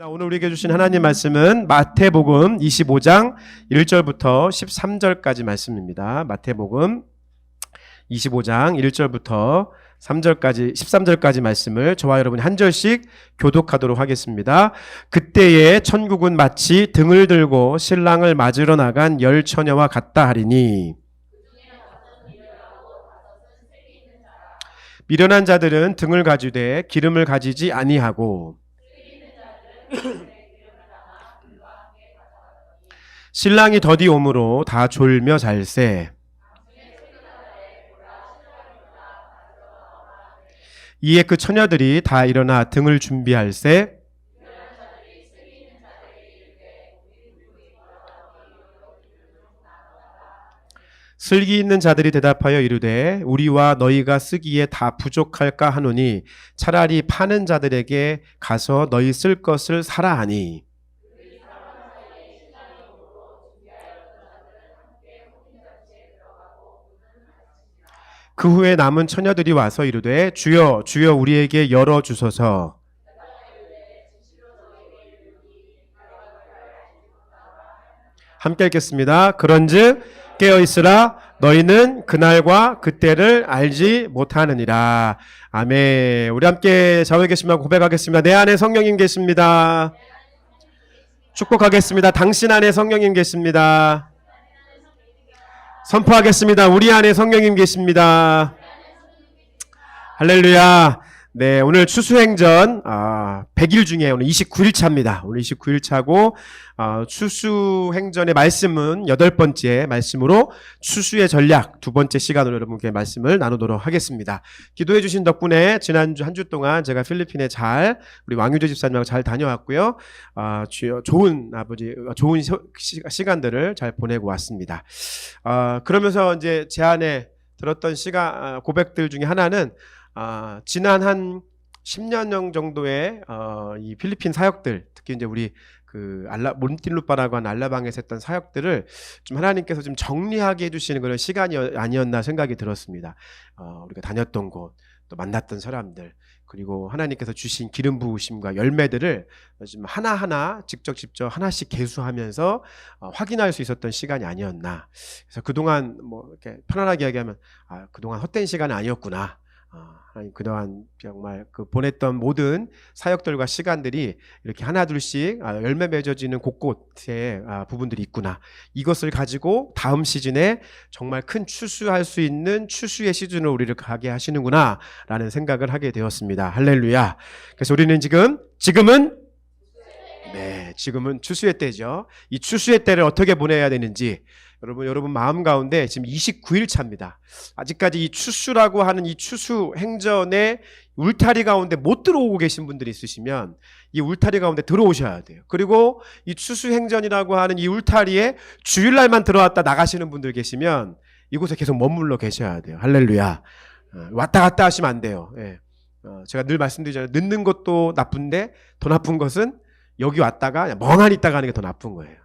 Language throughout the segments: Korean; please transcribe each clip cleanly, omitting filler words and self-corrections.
오늘 우리에게 주신 하나님 말씀은 마태복음 25장 1절부터 13절까지 말씀입니다. 마태복음 25장 1절부터 3절까지 13절까지 말씀을 저와 여러분이 한 절씩 교독하도록 하겠습니다. 그때에 천국은 마치 등을 들고 신랑을 맞으러 나간 열 처녀와 같다 하리니 미련한 자들은 등을 가지되 기름을 가지지 아니하고 신랑이 더디 오므로 다 졸며 잘세. 이에 그 처녀들이 다 일어나 등을 준비할세. 슬기 있는 자들이 대답하여 이르되 우리와 너희가 쓰기에 다 부족할까 하노니 차라리 파는 자들에게 가서 너희 쓸 것을 사라 하니 그 후에 남은 처녀들이 와서 이르되 주여 주여 우리에게 열어주소서. 함께 읽겠습니다. 그런즉 깨어있으라 너희는 그날과 그때를 알지 못하느니라. 아멘. 우리 함께 좌우에 계시면 고백하겠습니다. 내 안에 성령님 계십니다. 축복하겠습니다. 당신 안에 성령님 계십니다. 선포하겠습니다. 우리 안에 성령님 계십니다. 할렐루야. 네, 오늘 추수행전 100일 중에 오늘 29일 차입니다. 오늘 29일 차고 추수행전의 말씀은 8번째 말씀으로 추수의 전략 2번째 시간으로 여러분께 말씀을 나누도록 하겠습니다. 기도해 주신 덕분에 지난주 한 주 동안 제가 필리핀에 우리 왕유재 집사님하고 잘 다녀왔고요. 좋은 시간들을 잘 보내고 왔습니다. 그러면서 이제 제 안에 들었던 고백들 중에 하나는 지난 한 10년 정도의 이 필리핀 사역들, 특히 이제 우리 몬틸루파라고 하는 알라방에서 했던 사역들을 좀 하나님께서 좀 정리하게 해주시는 그런 시간이 아니었나 생각이 들었습니다. 우리가 다녔던 곳, 또 만났던 사람들, 그리고 하나님께서 주신 기름 부으심과 열매들을 좀 하나하나 직접 하나씩 계수하면서 확인할 수 있었던 시간이 아니었나. 그래서 그동안 이렇게 편안하게 이야기하면 그동안 헛된 시간이 아니었구나. 하나님 그동안 정말 보냈던 모든 사역들과 시간들이 이렇게 하나둘씩 열매 맺어지는 곳곳에 부분들이 있구나. 이것을 가지고 다음 시즌에 정말 큰 추수할 수 있는 추수의 시즌으로 우리를 가게 하시는구나 라는 생각을 하게 되었습니다. 할렐루야. 그래서 우리는 지금은 추수의 때죠. 이 추수의 때를 어떻게 보내야 되는지 여러분 마음 가운데 지금 29일 차입니다. 아직까지 이 추수라고 하는 이 추수 행전의 울타리 가운데 못 들어오고 계신 분들이 있으시면 이 울타리 가운데 들어오셔야 돼요. 그리고 이 추수 행전이라고 하는 이 울타리에 주일날만 들어왔다 나가시는 분들 계시면 이곳에 계속 머물러 계셔야 돼요. 할렐루야. 왔다 갔다 하시면 안 돼요. 제가 늘 말씀드리잖아요. 늦는 것도 나쁜데 더 나쁜 것은 여기 왔다가 멍하니 있다가 하는 게 더 나쁜 거예요.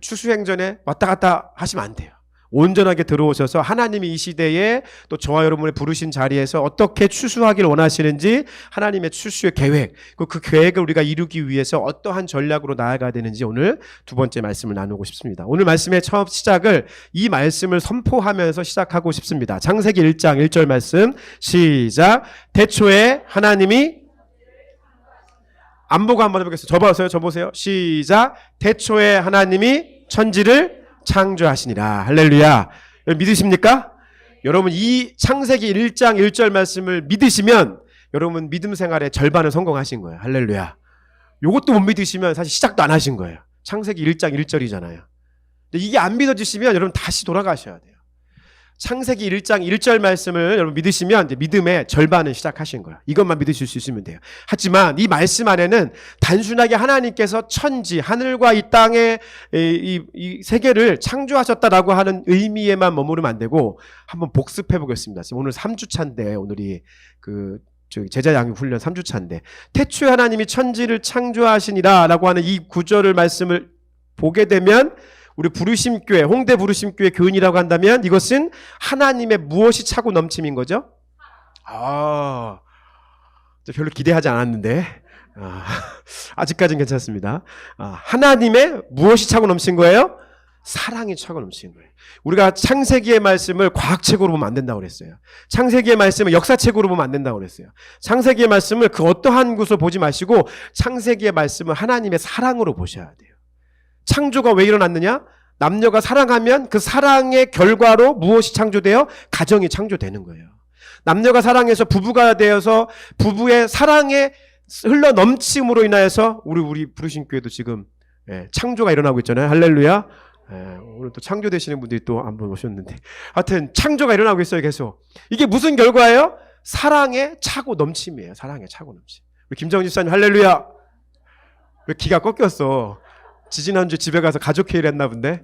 추수행전에 왔다 갔다 하시면 안 돼요. 온전하게 들어오셔서 하나님이 이 시대에 또 저와 여러분을 부르신 자리에서 어떻게 추수하길 원하시는지 하나님의 추수의 계획, 그 계획을 우리가 이루기 위해서 어떠한 전략으로 나아가야 되는지 오늘 2번째 말씀을 나누고 싶습니다. 오늘 말씀의 첫 시작을 이 말씀을 선포하면서 시작하고 싶습니다. 창세기 1장 1절 말씀 시작. 태초에 하나님이 안 보고 한번 해보겠습니다. 저보세요. 시작. 태초에 하나님이 천지를 창조하시니라. 할렐루야. 여러분 믿으십니까? 여러분 이 창세기 1장 1절 말씀을 믿으시면 여러분 믿음 생활의 절반은 성공하신 거예요. 할렐루야. 요것도 못 믿으시면 사실 시작도 안 하신 거예요. 창세기 1장 1절이잖아요. 근데 이게 안 믿어지시면 여러분 다시 돌아가셔야 돼요. 창세기 1장 1절 말씀을 여러분 믿으시면 이제 믿음의 절반은 시작하신 거예요. 이것만 믿으실 수 있으면 돼요. 하지만 이 말씀 안에는 단순하게 하나님께서 천지, 하늘과 이 땅의 이 세계를 창조하셨다라고 하는 의미에만 머무르면 안 되고 한번 복습해 보겠습니다. 지금 오늘 3주 차인데 오늘이 제자 양육 훈련 3주 차인데 태초에 하나님이 천지를 창조하시니라 라고 하는 이 구절을 말씀을 보게 되면 우리 부르심교회, 홍대 부르심교회 교인이라고 한다면 이것은 하나님의 무엇이 차고 넘침인 거죠? 별로 기대하지 않았는데 아직까지는 괜찮습니다. 하나님의 무엇이 차고 넘친 거예요? 사랑이 차고 넘친 거예요. 우리가 창세기의 말씀을 과학책으로 보면 안 된다고 그랬어요. 창세기의 말씀을 역사책으로 보면 안 된다고 그랬어요. 창세기의 말씀을 그 어떠한 곳으로 보지 마시고 창세기의 말씀을 하나님의 사랑으로 보셔야 돼요. 창조가 왜 일어났느냐? 남녀가 사랑하면 그 사랑의 결과로 무엇이 창조돼요? 가정이 창조되는 거예요. 남녀가 사랑해서 부부가 되어서 부부의 사랑에 흘러 넘침으로 인하여서 우리 부르신 교회도 지금 창조가 일어나고 있잖아요. 할렐루야. 오늘 또 창조되시는 분들이 또 한 분 오셨는데 하여튼 창조가 일어나고 있어요. 계속. 이게 무슨 결과예요? 사랑의 차고 넘침이에요. 사랑의 차고 넘침. 우리 김정은 집사님 할렐루야. 왜 기가 꺾였어? 지지난주 집에 가서 가족회의를 했나 본데.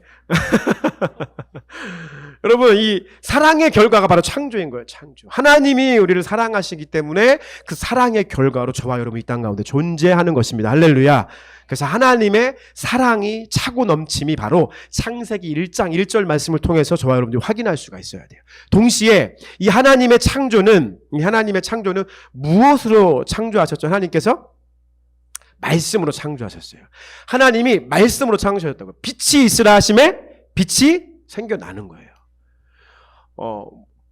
여러분, 이 사랑의 결과가 바로 창조인 거예요. 창조. 하나님이 우리를 사랑하시기 때문에 그 사랑의 결과로 저와 여러분 이 땅 가운데 존재하는 것입니다. 할렐루야. 그래서 하나님의 사랑이 차고 넘침이 바로 창세기 1장 1절 말씀을 통해서 저와 여러분들이 확인할 수가 있어야 돼요. 동시에 이 하나님의 창조는 무엇으로 창조하셨죠? 하나님께서 말씀으로 창조하셨어요. 하나님이 말씀으로 창조하셨다고요. 빛이 있으라 하심에 빛이 생겨나는 거예요.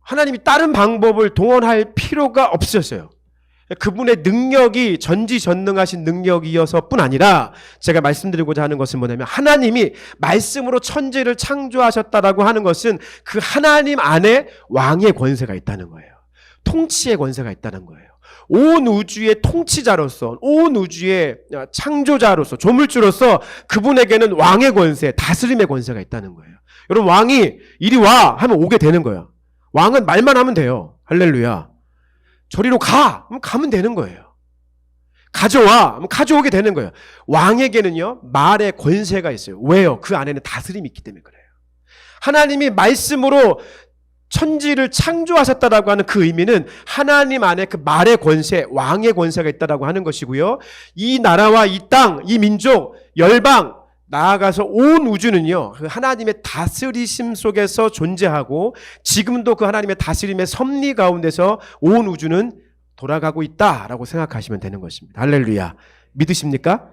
하나님이 다른 방법을 동원할 필요가 없으셨어요. 그분의 능력이 전지전능하신 능력이어서 뿐 아니라 제가 말씀드리고자 하는 것은 뭐냐면 하나님이 말씀으로 천지를 창조하셨다라고 하는 것은 그 하나님 안에 왕의 권세가 있다는 거예요. 통치의 권세가 있다는 거예요. 온 우주의 통치자로서, 온 우주의 창조자로서, 조물주로서 그분에게는 왕의 권세, 다스림의 권세가 있다는 거예요. 여러분, 왕이 이리 와 하면 오게 되는 거예요. 왕은 말만 하면 돼요. 할렐루야. 저리로 가! 그럼 가면 되는 거예요. 가져와! 그럼 가져오게 되는 거예요. 왕에게는요, 말의 권세가 있어요. 왜요? 그 안에는 다스림이 있기 때문에 그래요. 하나님이 말씀으로 천지를 창조하셨다라고 하는 그 의미는 하나님 안에 그 말의 권세, 왕의 권세가 있다라고 하는 것이고요. 이 나라와 이 땅, 이 민족, 열방, 나아가서 온 우주는요, 그 하나님의 다스리심 속에서 존재하고 지금도 그 하나님의 다스림의 섭리 가운데서 온 우주는 돌아가고 있다라고 생각하시면 되는 것입니다. 할렐루야. 믿으십니까?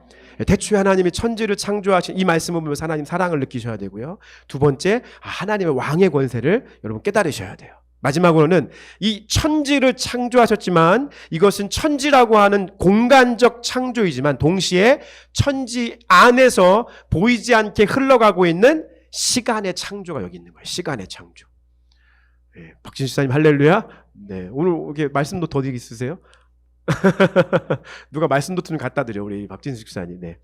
태초에 하나님이 천지를 창조하신 이 말씀을 보면서 하나님 사랑을 느끼셔야 되고요. 두 번째, 하나님의 왕의 권세를 여러분 깨달으셔야 돼요. 마지막으로는 이 천지를 창조하셨지만 이것은 천지라고 하는 공간적 창조이지만 동시에 천지 안에서 보이지 않게 흘러가고 있는 시간의 창조가 여기 있는 거예요. 시간의 창조. 네, 박진수 집사님 할렐루야. 네, 오늘 이렇게 말씀 노트 어디 있으세요? 누가 말씀 노트 좀 갖다 드려 우리 박진수 집사님. 네.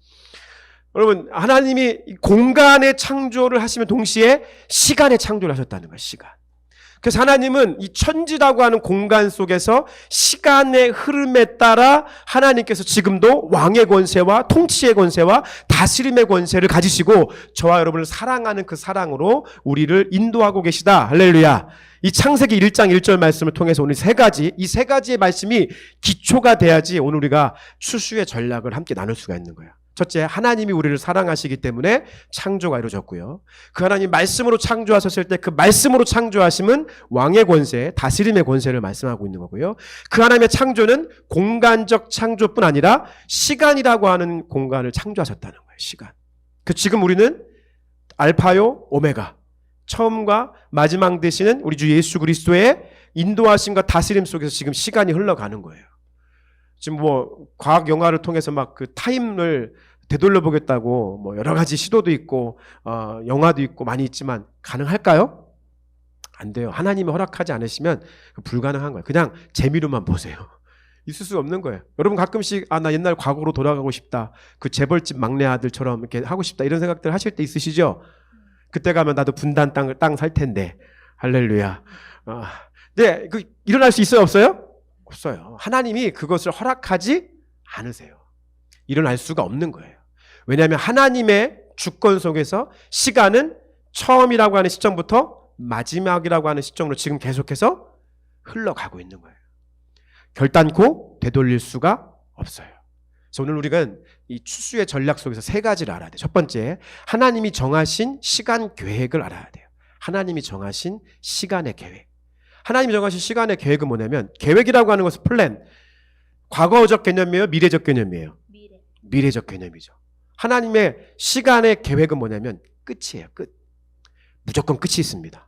여러분, 하나님이 공간의 창조를 하시면 동시에 시간의 창조를 하셨다는 거예요. 시간. 그래서 하나님은 이 천지라고 하는 공간 속에서 시간의 흐름에 따라 하나님께서 지금도 왕의 권세와 통치의 권세와 다스림의 권세를 가지시고 저와 여러분을 사랑하는 그 사랑으로 우리를 인도하고 계시다. 할렐루야. 이 창세기 1장 1절 말씀을 통해서 오늘 이 세 가지의 말씀이 기초가 돼야지 오늘 우리가 추수의 전략을 함께 나눌 수가 있는 거예요. 첫째, 하나님이 우리를 사랑하시기 때문에 창조가 이루어졌고요. 그 하나님 말씀으로 창조하셨을 때 그 말씀으로 창조하심은 왕의 권세, 다스림의 권세를 말씀하고 있는 거고요. 그 하나님의 창조는 공간적 창조뿐 아니라 시간이라고 하는 공간을 창조하셨다는 거예요. 시간. 지금 우리는 알파요, 오메가. 처음과 마지막 되시는 우리 주 예수 그리스도의 인도하심과 다스림 속에서 지금 시간이 흘러가는 거예요. 지금 과학 영화를 통해서 막 그 타임을 되돌려 보겠다고 여러 가지 시도도 있고 영화도 있고 많이 있지만 가능할까요? 안 돼요. 하나님이 허락하지 않으시면 불가능한 거예요. 그냥 재미로만 보세요. 있을 수 없는 거예요. 여러분 가끔씩 나 옛날 과거로 돌아가고 싶다. 그 재벌집 막내 아들처럼 이렇게 하고 싶다. 이런 생각들 하실 때 있으시죠? 그때 가면 나도 분단 땅 살 텐데. 할렐루야. 네, 일어날 수 있어요, 없어요? 없어요. 하나님이 그것을 허락하지 않으세요. 일어날 수가 없는 거예요. 왜냐하면 하나님의 주권 속에서 시간은 처음이라고 하는 시점부터 마지막이라고 하는 시점으로 지금 계속해서 흘러가고 있는 거예요. 결단코 되돌릴 수가 없어요. 그래서 오늘 우리가 이 추수의 전략 속에서 세 가지를 알아야 돼요. 첫 번째, 하나님이 정하신 시간 계획을 알아야 돼요. 하나님이 정하신 시간의 계획. 하나님이 정하신 시간의 계획은 뭐냐면 계획이라고 하는 것은 플랜. 과거적 개념이에요? 미래적 개념이에요? 미래적 개념이죠. 하나님의 시간의 계획은 뭐냐면 끝이에요. 끝. 무조건 끝이 있습니다.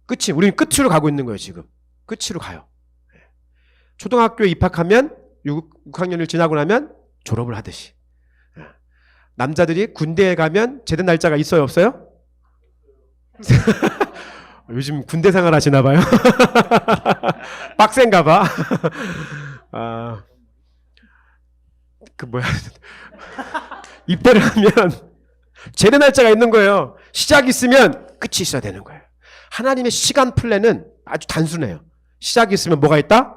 끝이, 우리는 끝으로 가고 있는 거예요, 지금. 끝으로 가요. 초등학교에 입학하면 6학년을 지나고 나면 졸업을 하듯이. 남자들이 군대에 가면 제대 날짜가 있어요, 없어요? 요즘 군대 생활 하시나 봐요. 빡센가 봐. 입대를 하면 제대 날짜가 있는 거예요. 시작이 있으면 끝이 있어야 되는 거예요. 하나님의 시간 플랜은 아주 단순해요. 시작이 있으면 뭐가 있다?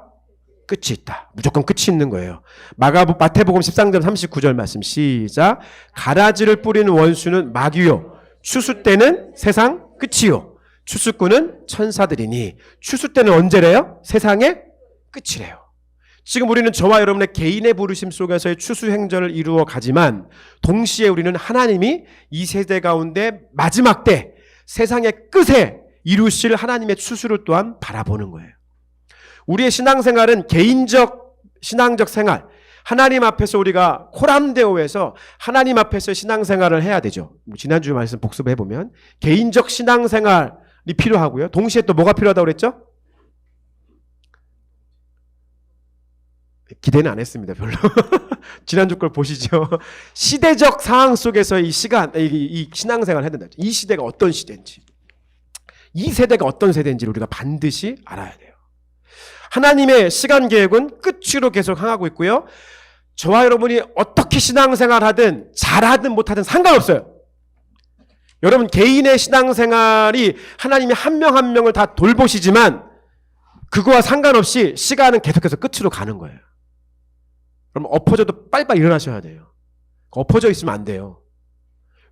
끝이 있다. 무조건 끝이 있는 거예요. 마태복음 13장 39절 말씀 시작. 가라지를 뿌리는 원수는 마귀요. 추수 때는 세상 끝이요. 추수꾼은 천사들이니. 추수 때는 언제래요? 세상의 끝이래요. 지금 우리는 저와 여러분의 개인의 부르심 속에서의 추수 행전을 이루어 가지만 동시에 우리는 하나님이 이 세대 가운데 마지막 때 세상의 끝에 이루실 하나님의 추수를 또한 바라보는 거예요. 우리의 신앙생활은 개인적 신앙적 생활, 하나님 앞에서 우리가 코람데오에서 하나님 앞에서 신앙생활을 해야 되죠. 지난주 말씀 복습해보면 개인적 신앙생활이 필요하고요. 동시에 또 뭐가 필요하다고 그랬죠? 기대는 안 했습니다, 별로. 지난주 걸 보시죠. 시대적 상황 속에서 이 신앙생활을 해야 된다. 이 시대가 어떤 시대인지, 이 세대가 어떤 세대인지를 우리가 반드시 알아야 돼요. 하나님의 시간 계획은 끝으로 계속 향하고 있고요. 저와 여러분이 어떻게 신앙생활 하든 잘하든 못하든 상관없어요. 여러분 개인의 신앙생활이 하나님이 한 명 한 명을 다 돌보시지만 그거와 상관없이 시간은 계속해서 끝으로 가는 거예요. 그럼 엎어져도 빨리빨리 일어나셔야 돼요. 엎어져 있으면 안 돼요.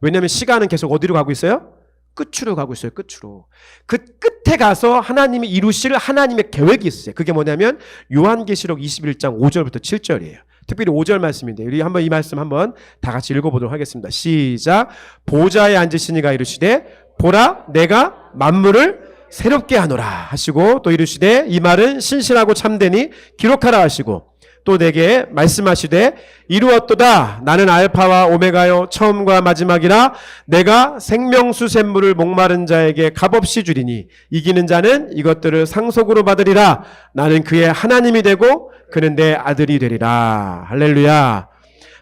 왜냐하면 시간은 계속 어디로 가고 있어요? 끝으로 가고 있어요. 끝으로. 그 끝에 가서 하나님이 이루실 하나님의 계획이 있어요. 그게 뭐냐면 요한계시록 21장 5절부터 7절이에요. 특별히 5절 말씀인데 우리 한번 이 말씀 한번 다 같이 읽어보도록 하겠습니다. 시작. 보좌에 앉으시니가 이르시되 보라 내가 만물을 새롭게 하노라 하시고 또 이르시되 이 말은 신실하고 참되니 기록하라 하시고 또 내게 말씀하시되 이루었도다. 나는 알파와 오메가요 처음과 마지막이라. 내가 생명수 샘물을 목마른 자에게 값없이 주리니 이기는 자는 이것들을 상속으로 받으리라. 나는 그의 하나님이 되고 그는 내 아들이 되리라. 할렐루야.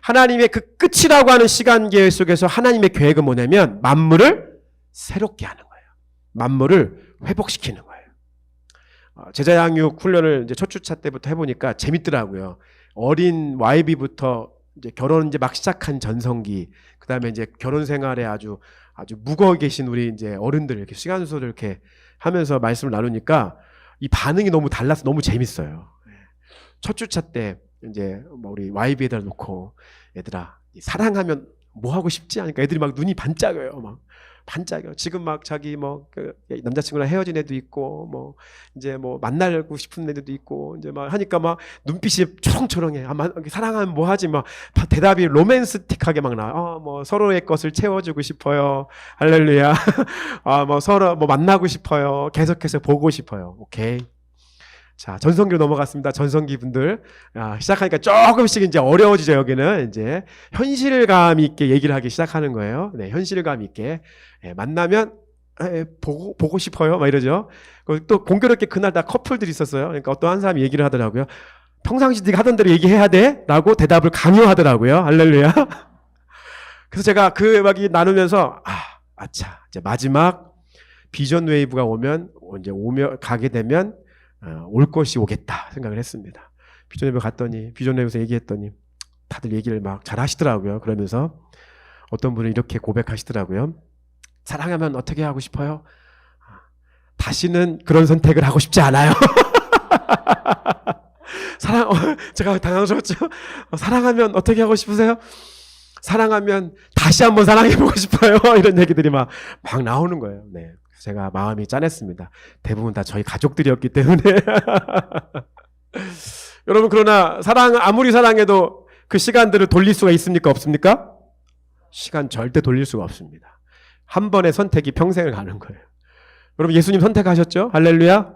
하나님의 그 끝이라고 하는 시간 계획 속에서 하나님의 계획은 뭐냐면 만물을 새롭게 하는 거예요. 만물을 회복시키는 거예요. 제자 양육 훈련을 이제 첫 주차 때부터 해보니까 재밌더라고요. 어린 YB부터 이제 결혼 이제 막 시작한 전성기, 그 다음에 이제 결혼 생활에 아주 묵어 계신 우리 이제 어른들 이렇게 시간 순서를 이렇게 하면서 말씀을 나누니까 이 반응이 너무 달라서 너무 재밌어요. 첫 주차 때 이제 뭐 우리 YB에다 놓고 얘들아 사랑하면 뭐 하고 싶지? 하니까 애들이 막 눈이 반짝여요. 막 반짝여. 지금 막 자기 그 남자친구랑 헤어진 애도 있고 뭐 이제 뭐 만나고 싶은 애들도 있고 이제 막 하니까 막 눈빛이 초롱초롱해. 사랑하면 뭐 하지? 막 대답이 로맨스틱하게 막 나와. 뭐 서로의 것을 채워주고 싶어요. 할렐루야. 뭐 서로 뭐 만나고 싶어요. 계속해서 보고 싶어요. 오케이. 자, 전성기로 넘어갔습니다. 전성기 분들. 시작하니까 조금씩 이제 어려워지죠, 여기는. 이제 현실감 있게 얘기를 하기 시작하는 거예요. 네, 현실감 있게. 만나면, 보고 싶어요. 막 이러죠. 또 공교롭게 그날 다 커플들이 있었어요. 그러니까 어떤 한 사람이 얘기를 하더라고요. 평상시 네가 하던 대로 얘기해야 돼? 라고 대답을 강요하더라고요. 할렐루야. 그래서 제가 그 음악이 나누면서, 아차. 이제 마지막 비전 웨이브가 가게 되면, 올 것이 오겠다 생각을 했습니다. 비전 웨이브 갔더니 비전 웨이브에서 얘기했더니 다들 얘기를 막 잘 하시더라고요. 그러면서 어떤 분은 이렇게 고백하시더라고요. 사랑하면 어떻게 하고 싶어요? 다시는 그런 선택을 하고 싶지 않아요. 제가 당황스럽죠. 사랑하면 어떻게 하고 싶으세요? 사랑하면 다시 한번 사랑해보고 싶어요. 이런 얘기들이 막 나오는 거예요. 네. 제가 마음이 짠했습니다. 대부분 다 저희 가족들이었기 때문에. 여러분 그러나 아무리 사랑해도 그 시간들을 돌릴 수가 있습니까? 없습니까? 시간 절대 돌릴 수가 없습니다. 한 번의 선택이 평생을 가는 거예요. 여러분 예수님 선택하셨죠? 할렐루야.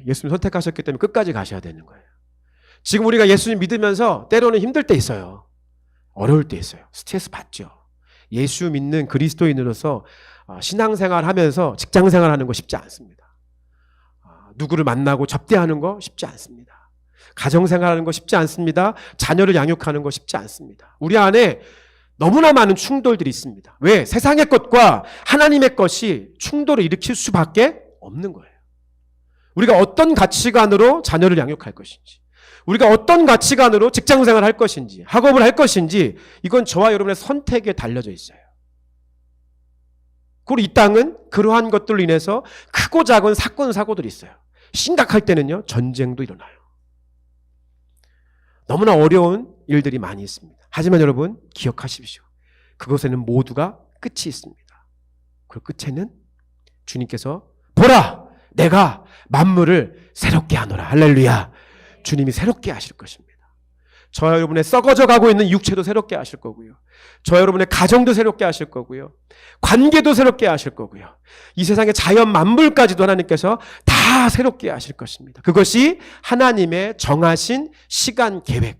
예수님 선택하셨기 때문에 끝까지 가셔야 되는 거예요. 지금 우리가 예수님 믿으면서 때로는 힘들 때 있어요. 어려울 때 있어요. 스트레스 받죠. 예수 믿는 그리스도인으로서 신앙생활 하면서 직장생활 하는 거 쉽지 않습니다. 누구를 만나고 접대하는 거 쉽지 않습니다. 가정생활 하는 거 쉽지 않습니다. 자녀를 양육하는 거 쉽지 않습니다. 우리 안에 너무나 많은 충돌들이 있습니다. 왜? 세상의 것과 하나님의 것이 충돌을 일으킬 수밖에 없는 거예요. 우리가 어떤 가치관으로 자녀를 양육할 것인지, 우리가 어떤 가치관으로 직장생활을 할 것인지, 학업을 할 것인지, 이건 저와 여러분의 선택에 달려져 있어요. 그리고 이 땅은 그러한 것들로 인해서 크고 작은 사건, 사고들이 있어요. 심각할 때는요, 전쟁도 일어나요. 너무나 어려운 일들이 많이 있습니다. 하지만 여러분, 기억하십시오. 그것에는 모두가 끝이 있습니다. 그 끝에는 주님께서 보라! 내가 만물을 새롭게 하노라. 할렐루야. 주님이 새롭게 하실 것입니다. 저와 여러분의 썩어져 가고 있는 육체도 새롭게 하실 거고요. 저와 여러분의 가정도 새롭게 하실 거고요. 관계도 새롭게 하실 거고요. 이 세상의 자연 만물까지도 하나님께서 다 새롭게 하실 것입니다. 그것이 하나님의 정하신 시간 계획,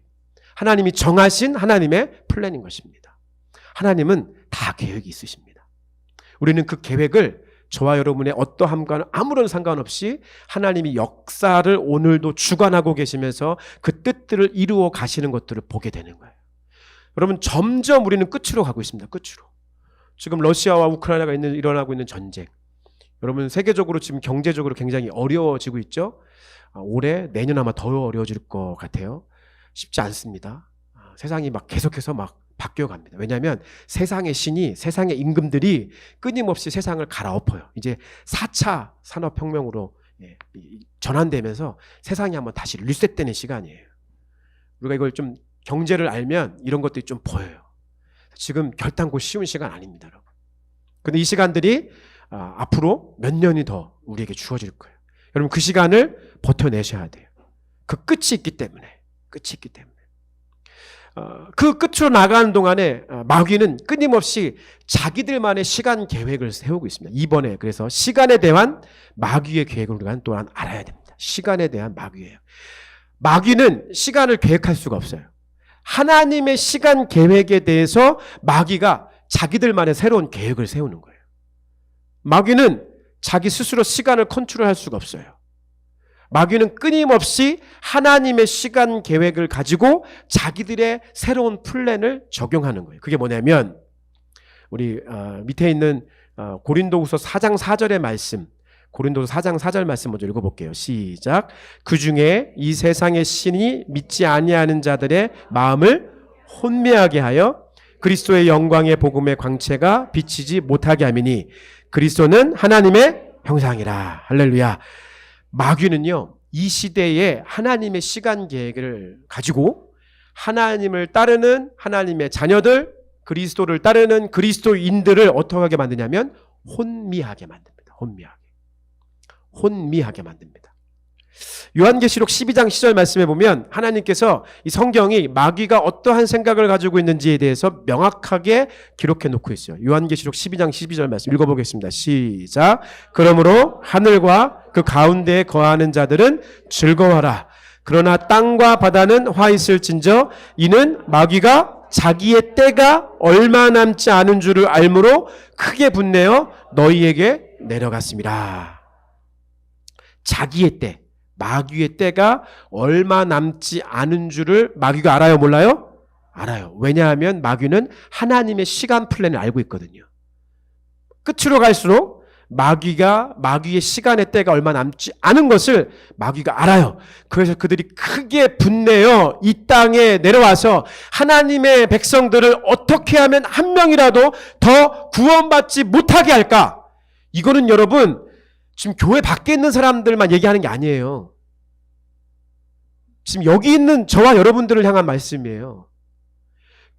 하나님이 정하신 하나님의 플랜인 것입니다. 하나님은 다 계획이 있으십니다. 우리는 그 계획을 저와 여러분의 어떠함과는 아무런 상관없이 하나님이 역사를 오늘도 주관하고 계시면서 그 뜻들을 이루어 가시는 것들을 보게 되는 거예요. 여러분, 점점 우리는 끝으로 가고 있습니다. 끝으로. 지금 러시아와 우크라이나가 일어나고 있는 전쟁. 여러분, 세계적으로 지금 경제적으로 굉장히 어려워지고 있죠. 올해, 내년 아마 더 어려워질 것 같아요. 쉽지 않습니다. 세상이 막 계속해서 막 바뀌어갑니다. 왜냐하면 세상의 신이, 세상의 임금들이 끊임없이 세상을 갈아엎어요. 이제 4차 산업혁명으로 전환되면서 세상이 한번 다시 리셋되는 시간이에요. 우리가 이걸 좀 경제를 알면 이런 것들이 좀 보여요. 지금 결단코 쉬운 시간 아닙니다, 여러분. 근데 이 시간들이 앞으로 몇 년이 더 우리에게 주어질 거예요. 여러분, 그 시간을 버텨내셔야 돼요. 그 끝이 있기 때문에. 그 끝으로 나가는 동안에 마귀는 끊임없이 자기들만의 시간 계획을 세우고 있습니다. 이번에 그래서 시간에 대한 마귀의 계획을 우리가 또한 알아야 됩니다. 시간에 대한 마귀예요. 마귀는 시간을 계획할 수가 없어요. 하나님의 시간 계획에 대해서 마귀가 자기들만의 새로운 계획을 세우는 거예요. 마귀는 자기 스스로 시간을 컨트롤할 수가 없어요. 마귀는 끊임없이 하나님의 시간 계획을 가지고 자기들의 새로운 플랜을 적용하는 거예요. 그게 뭐냐면 우리 밑에 있는 고린도후서 4장 4절의 말씀, 고린도서 4장 4절 말씀 먼저 읽어볼게요. 시작. 그 중에 이 세상의 신이 믿지 아니하는 자들의 마음을 혼미하게 하여 그리스도의 영광의 복음의 광채가 비치지 못하게 함이니 그리스도는 하나님의 형상이라. 할렐루야. 마귀는요, 이 시대에 하나님의 시간 계획을 가지고 하나님을 따르는 하나님의 자녀들, 그리스도를 따르는 그리스도인들을 어떻게 하게 만드냐면 혼미하게 만듭니다. 혼미하게 만듭니다. 요한계시록 12장 10절 말씀에 보면 하나님께서 이 성경이 마귀가 어떠한 생각을 가지고 있는지에 대해서 명확하게 기록해 놓고 있어요. 요한계시록 12장 12절 말씀 읽어보겠습니다. 시작. 그러므로 하늘과 그 가운데에 거하는 자들은 즐거워하라. 그러나 땅과 바다는 화 있을진저 이는 마귀가 자기의 때가 얼마 남지 않은 줄을 알므로 크게 분내어 너희에게 내려갔습니다. 자기의 때, 마귀의 때가 얼마 남지 않은 줄을 마귀가 알아요, 몰라요? 알아요. 왜냐하면 마귀는 하나님의 시간 플랜을 알고 있거든요. 끝으로 갈수록 마귀의 시간의 때가 얼마 남지 않은 것을 마귀가 알아요. 그래서 그들이 크게 분내어 이 땅에 내려와서 하나님의 백성들을 어떻게 하면 한 명이라도 더 구원받지 못하게 할까? 이거는 여러분, 지금 교회 밖에 있는 사람들만 얘기하는 게 아니에요. 지금 여기 있는 저와 여러분들을 향한 말씀이에요.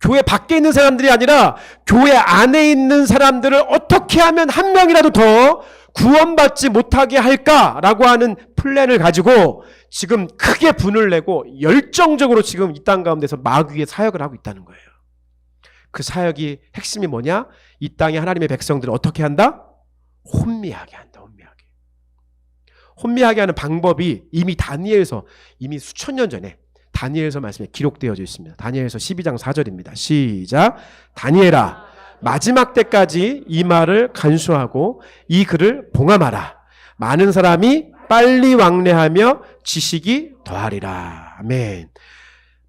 교회 밖에 있는 사람들이 아니라 교회 안에 있는 사람들을 어떻게 하면 한 명이라도 더 구원받지 못하게 할까라고 하는 플랜을 가지고 지금 크게 분을 내고 열정적으로 지금 이 땅 가운데서 마귀의 사역을 하고 있다는 거예요. 그 사역이 핵심이 뭐냐? 이 땅의 하나님의 백성들을 어떻게 한다? 혼미하게 한다. 혼미하게 하는 방법이 이미 다니엘서 이미 수천 년 전에 다니엘서 말씀에 기록되어져 있습니다. 다니엘서 12장 4절입니다. 시작. 다니엘아, 마지막 때까지 이 말을 간수하고 이 글을 봉함하라. 많은 사람이 빨리 왕래하며 지식이 더하리라. 아멘.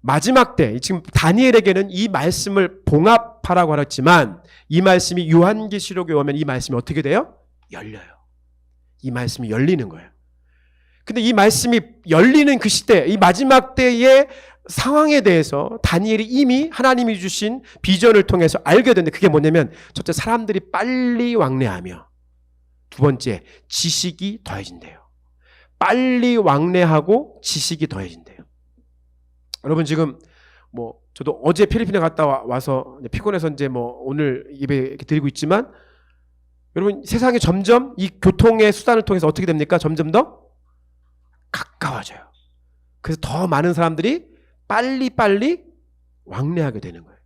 마지막 때, 지금 다니엘에게는 이 말씀을 봉합하라고 하랬지만 이 말씀이 요한계시록에 오면 이 말씀이 어떻게 돼요? 열려요. 이 말씀이 열리는 거예요. 근데 이 말씀이 열리는 그 시대, 이 마지막 때의 상황에 대해서 다니엘이 이미 하나님이 주신 비전을 통해서 알게 됐는데 그게 뭐냐면 첫째, 사람들이 빨리 왕래하며 두 번째, 지식이 더해진대요. 빨리 왕래하고 지식이 더해진대요. 여러분 지금 저도 어제 필리핀에 갔다 와서 피곤해서 이제 오늘 예배 이렇게 드리고 있지만 여러분 세상이 점점 이 교통의 수단을 통해서 어떻게 됩니까? 점점 더 가까워져요. 그래서 더 많은 사람들이 빨리빨리 왕래하게 되는 거예요.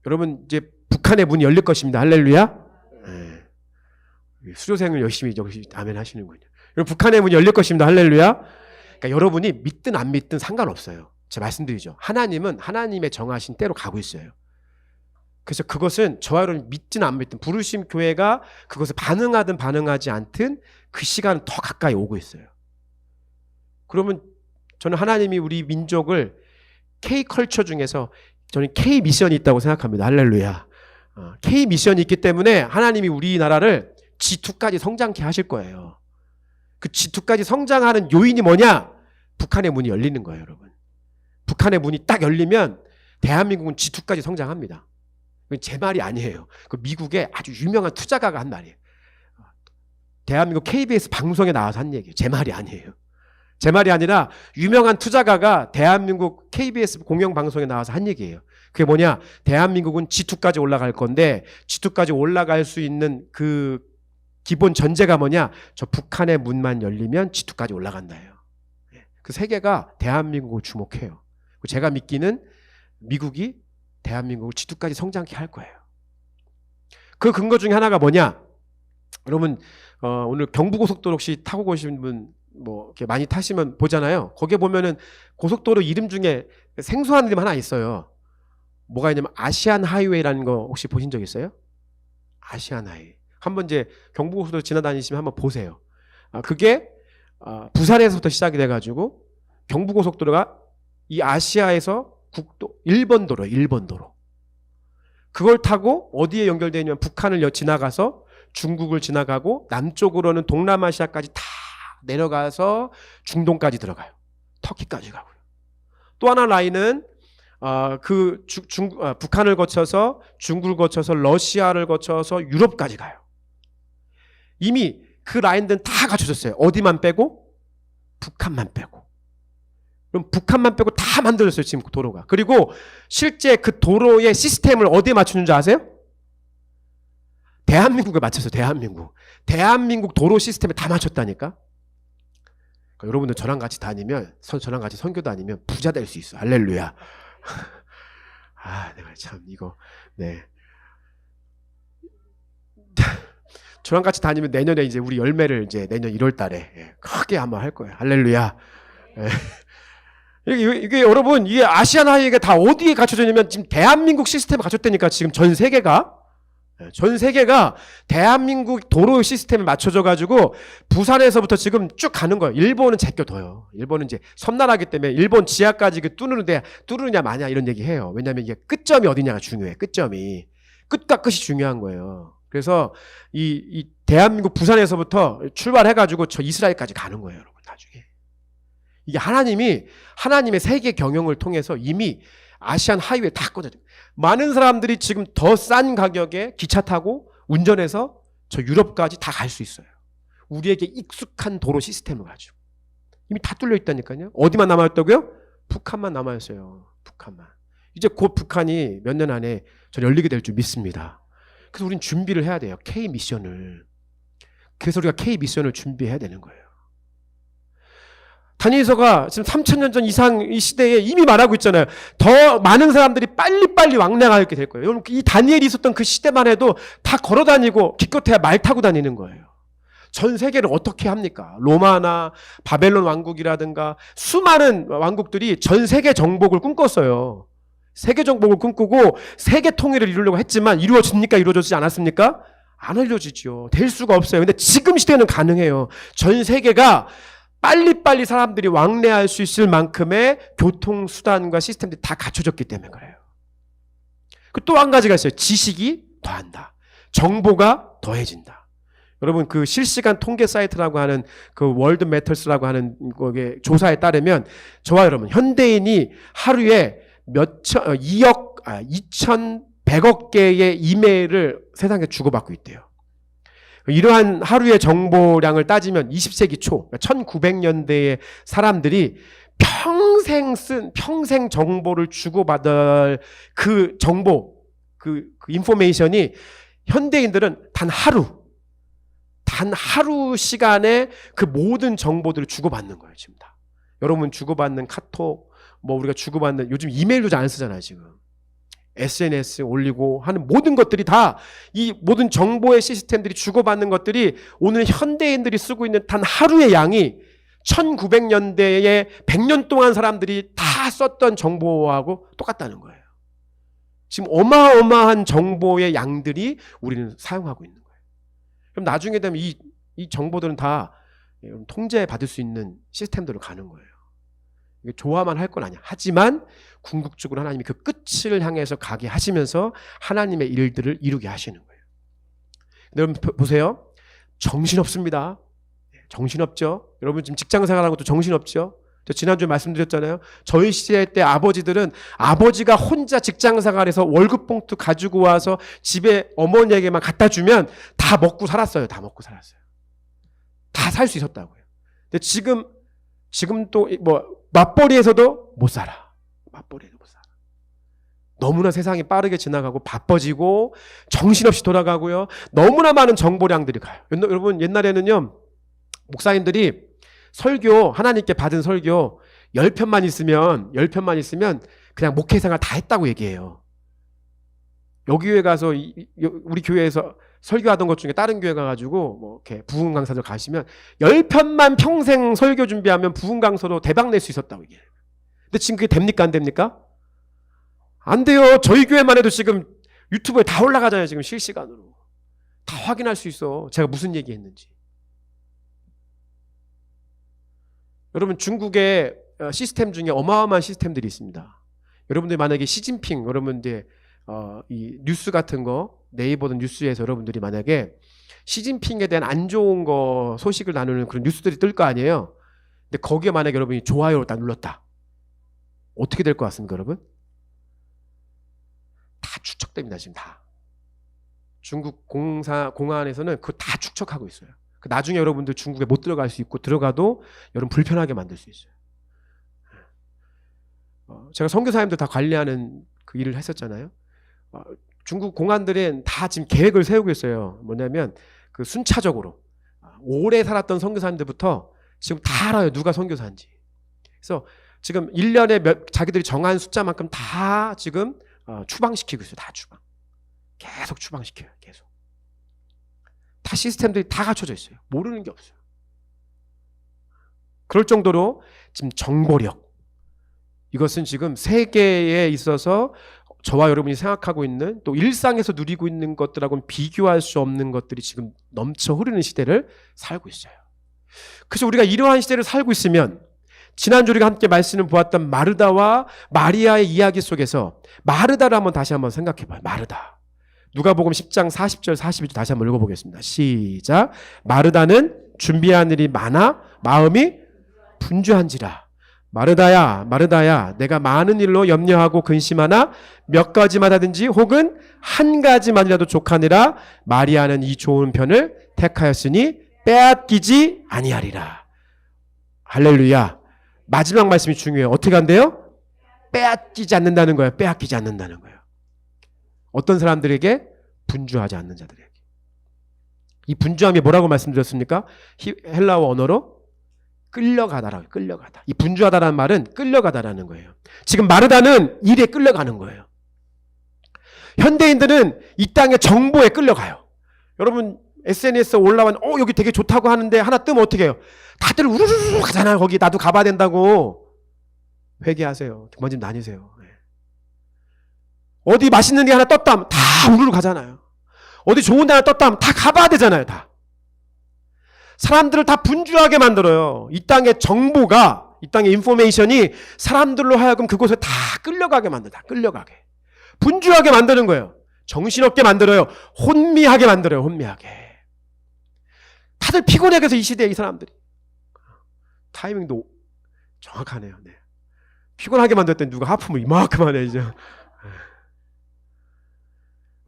여러분 이제 북한의 문이 열릴 것입니다. 할렐루야. 네. 수료생을 열심히 아멘 하시는군요. 여러분 북한의 문이 열릴 것입니다. 할렐루야. 그러니까 여러분이 믿든 안 믿든 상관없어요. 제가 말씀드리죠. 하나님은 하나님의 정하신 때로 가고 있어요. 그래서 그것은 저와 여러분 믿든 안 믿든 부르심 교회가 그것을 반응하든 반응하지 않든 그 시간은 더 가까이 오고 있어요. 그러면 저는 하나님이 우리 민족을 K컬처 중에서 저는 K미션이 있다고 생각합니다. 할렐루야. K미션이 있기 때문에 하나님이 우리나라를 G2까지 성장케 하실 거예요. 그 G2까지 성장하는 요인이 뭐냐? 북한의 문이 열리는 거예요, 여러분. 북한의 문이 딱 열리면 대한민국은 G2까지 성장합니다. 제 말이 아니에요. 그 미국의 아주 유명한 투자가가 한 말이에요. 대한민국 KBS 방송에 나와서 한 얘기예요. 제 말이 아니에요. 제 말이 아니라 유명한 투자가가 대한민국 KBS 공영방송에 나와서 한 얘기예요. 그게 뭐냐? 대한민국은 G2까지 올라갈 건데 G2까지 올라갈 수 있는 그 기본 전제가 뭐냐? 저 북한의 문만 열리면 G2까지 올라간다예요. 그 세계가 대한민국을 주목해요. 제가 믿기는 미국이 대한민국을 G2까지 성장케 할 거예요. 그 근거 중에 하나가 뭐냐? 여러분 오늘 경부고속도로 혹시 타고 계신 분 이렇게 많이 타시면 보잖아요. 거기에 보면은 고속도로 이름 중에 생소한 이름 하나 있어요. 뭐가 있냐면 아시안 하이웨이라는 거 혹시 보신 적 있어요? 아시안 하이웨이. 한번 이제 경부고속도로 지나다니시면 한번 보세요. 그게 부산에서부터 시작이 돼가지고 경부고속도로가 이 아시아에서 국도 1번 도로, 1번 도로. 그걸 타고 어디에 연결되어 있냐면 북한을 지나가서 중국을 지나가고 남쪽으로는 동남아시아까지 다 내려가서 중동까지 들어가요. 터키까지 가고요. 또 하나 라인은 북한을 거쳐서 중국을 거쳐서 러시아를 거쳐서 유럽까지 가요. 이미 그 라인들은 다 갖춰졌어요. 어디만 빼고? 북한만 빼고. 그럼 북한만 빼고 다 만들어졌어요. 지금 도로가. 그리고 실제 그 도로의 시스템을 어디에 맞추는지 아세요? 대한민국에 맞춰서 대한민국 도로 시스템에 다 맞췄다니까. 그러니까 여러분들 저랑 같이 다니면 저랑 같이 선교 다니면 부자 될 수 있어. 할렐루야. 내가 참 이거 네. 저랑 같이 다니면 내년에 이제 우리 열매를 이제 내년 1월 달에 크게 한번 할 거예요. 할렐루야. 이게 여러분 이게 아시안 하이웨이가 다 어디에 갖춰져 있냐면 지금 대한민국 시스템에 갖췄다니까. 지금 전 세계가 대한민국 도로 시스템에 맞춰져 가지고 부산에서부터 지금 쭉 가는 거예요. 일본은 제껴둬요. 일본은 이제 섬나라기 때문에 일본 지하까지 뚫느냐 마냐 이런 얘기 해요. 왜냐하면 이게 끝점이 어디냐가 중요해. 끝점이 끝과 끝이 중요한 거예요. 그래서 이 대한민국 부산에서부터 출발해가지고 저 이스라엘까지 가는 거예요, 여러분. 나중에 이게 하나님의 세계 경영을 통해서 이미 아시안 하이웨이 다 꺼져요. 많은 사람들이 지금 더 싼 가격에 기차 타고 운전해서 저 유럽까지 다 갈 수 있어요. 우리에게 익숙한 도로 시스템을 가지고 이미 다 뚫려 있다니까요. 어디만 남아있다고요? 북한만 남아있어요. 북한만. 이제 곧 북한이 몇 년 안에 저 열리게 될 줄 믿습니다. 그래서 우리는 준비를 해야 돼요. K미션을. 그래서 우리가 K미션을 준비해야 되는 거예요. 다니엘서가 지금 3,000년 전 이상 이 시대에 이미 말하고 있잖아요. 더 많은 사람들이 빨리빨리 왕래하게 될 거예요. 여러분 이 다니엘이 있었던 그 시대만 해도 다 걸어다니고 기껏해야 말 타고 다니는 거예요. 전 세계를 어떻게 합니까? 로마나 바벨론 왕국이라든가 수많은 왕국들이 전 세계 정복을 꿈꿨어요. 세계 정복을 꿈꾸고 세계 통일을 이루려고 했지만 이루어집니까? 이루어지지 않았습니까? 안 이루어지죠. 될 수가 없어요. 근데 지금 시대는 가능해요. 전 세계가 빨리빨리 사람들이 왕래할 수 있을 만큼의 교통수단과 시스템들이 다 갖춰졌기 때문에 그래요. 또 한 가지가 있어요. 지식이 더한다. 정보가 더해진다. 여러분 그 실시간 통계 사이트라고 하는 그 월드 매터스라고 하는 거기에 조사에 따르면 저와 여러분 현대인이 하루에 2,100억 개의 이메일을 세상에 주고받고 있대요. 이러한 하루의 정보량을 따지면 20세기 초 1900년대의 사람들이 평생 정보를 주고받을 그 정보, 그 인포메이션이 현대인들은 단 하루 시간에 그 모든 정보들을 주고받는 거예요, 지금 다. 여러분 주고받는 카톡, 우리가 주고받는 요즘 이메일도 잘 안 쓰잖아요, 지금. SNS 올리고 하는 모든 것들이 다 이 모든 정보의 시스템들이 주고받는 것들이 오늘 현대인들이 쓰고 있는 단 하루의 양이 1900년대에 100년 동안 사람들이 다 썼던 정보하고 똑같다는 거예요. 지금 어마어마한 정보의 양들이 우리는 사용하고 있는 거예요. 그럼 나중에 되면 이 정보들은 다 통제받을 수 있는 시스템들로 가는 거예요. 좋아만 할 건 아니야. 하지만 궁극적으로 하나님이 그 끝을 향해서 가게 하시면서 하나님의 일들을 이루게 하시는 거예요. 여러분 보세요. 정신없습니다. 정신없죠. 여러분 지금 직장생활하는 것도 정신없죠. 저 지난주에 말씀드렸잖아요. 저희 시대 때 아버지들은 아버지가 혼자 직장생활에서 월급 봉투 가지고 와서 집에 어머니에게만 갖다 주면 다 먹고 살았어요. 다 먹고 살았어요. 다 살 수 있었다고요. 근데 지금 또 맞벌이에서도 못 살아. 맞벌이에도 못 살아. 너무나 세상이 빠르게 지나가고 바빠지고 정신없이 돌아가고요. 너무나 많은 정보량들이 가요. 여러분 옛날에는요. 목사님들이 설교 하나님께 받은 설교 10편만 있으면 그냥 목회생활 다 했다고 얘기해요. 여기 교회 가서 우리 교회에서 설교하던 것 중에 다른 교회 가가지고 이렇게 부흥 강사들 가시면 10편만 평생 설교 준비하면 부흥 강사로 대박 낼 수 있었다고 얘기해요. 근데 지금 그게 됩니까? 안 됩니까? 안 돼요. 저희 교회만 해도 지금 유튜브에 다 올라가잖아요. 지금 실시간으로. 다 확인할 수 있어. 제가 무슨 얘기했는지. 여러분 중국의 시스템 중에 어마어마한 시스템들이 있습니다. 여러분들 만약에 시진핑 여러분들 이 뉴스 같은 거 네이버든 뉴스에서 여러분들이 만약에 시진핑에 대한 안 좋은 거 소식을 나누는 그런 뉴스들이 뜰 거 아니에요. 근데 거기에 만약에 여러분이 좋아요를 딱 눌렀다. 어떻게 될 것 같습니까, 여러분? 다 추측됩니다, 지금 다. 중국 공안에서는 그거 다 추측하고 있어요. 나중에 여러분들 중국에 못 들어갈 수 있고 들어가도 여러분 불편하게 만들 수 있어요. 제가 선교사님들 다 관리하는 그 일을 했었잖아요. 중국 공안들은 다 지금 계획을 세우고 있어요. 뭐냐면 그 순차적으로 오래 살았던 선교사님들부터 지금 다 알아요. 누가 선교사인지. 그래서 지금 1년에 자기들이 정한 숫자만큼 다 지금 추방시키고 있어요. 다 추방. 계속 추방시켜요. 계속. 다 시스템들이 다 갖춰져 있어요. 모르는 게 없어요. 그럴 정도로 지금 정보력. 이것은 지금 세계에 있어서 저와 여러분이 생각하고 있는 또 일상에서 누리고 있는 것들하고는 비교할 수 없는 것들이 지금 넘쳐 흐르는 시대를 살고 있어요. 그래서 우리가 이러한 시대를 살고 있으면 지난주 우리가 함께 말씀을 보았던 마르다와 마리아의 이야기 속에서 마르다를 다시 한번 생각해 봐요. 마르다. 누가복음 10장 40절 41절 다시 한번 읽어보겠습니다. 시작. 마르다는 준비한 일이 많아 마음이 분주한지라. 마르다야 마르다야 내가 많은 일로 염려하고 근심하나 몇 가지만 하든지 혹은 한 가지만이라도 족하니라. 마리아는 이 좋은 편을 택하였으니 빼앗기지 아니하리라. 할렐루야. 마지막 말씀이 중요해요. 어떻게 한대요? 빼앗기지 않는다는 거예요. 빼앗기지 않는다는 거예요. 어떤 사람들에게? 분주하지 않는 자들에게. 이 분주함이 뭐라고 말씀드렸습니까? 헬라어 언어로 끌려가다라고. 끌려가다. 이 분주하다라는 말은 끌려가다라는 거예요. 지금 마르다는 일에 끌려가는 거예요. 현대인들은 이 땅의 정보에 끌려가요. 여러분 SNS 올라온 여기 되게 좋다고 하는데 하나 뜨면 어떻게 해요? 다들 우르르르 가잖아요. 거기 나도 가봐야 된다고. 회개하세요. 그만 좀 다니세요. 어디 맛있는 게 하나 떴다 하면 다 우르르 가잖아요. 어디 좋은 데 하나 떴다 하면 다 가봐야 되잖아요. 다. 사람들을 다 분주하게 만들어요. 이 땅의 정보가, 이 땅의 인포메이션이 사람들로 하여금 그곳에 다 끌려가게 만들어요. 다 끌려가게. 분주하게 만드는 거예요. 정신없게 만들어요. 혼미하게 만들어요. 혼미하게. 다들 피곤해. 그래서 이 시대에 이 사람들이. 타이밍도 정확하네요. 네. 피곤하게 만들었더니 누가 하품을 이만큼 하네 이제.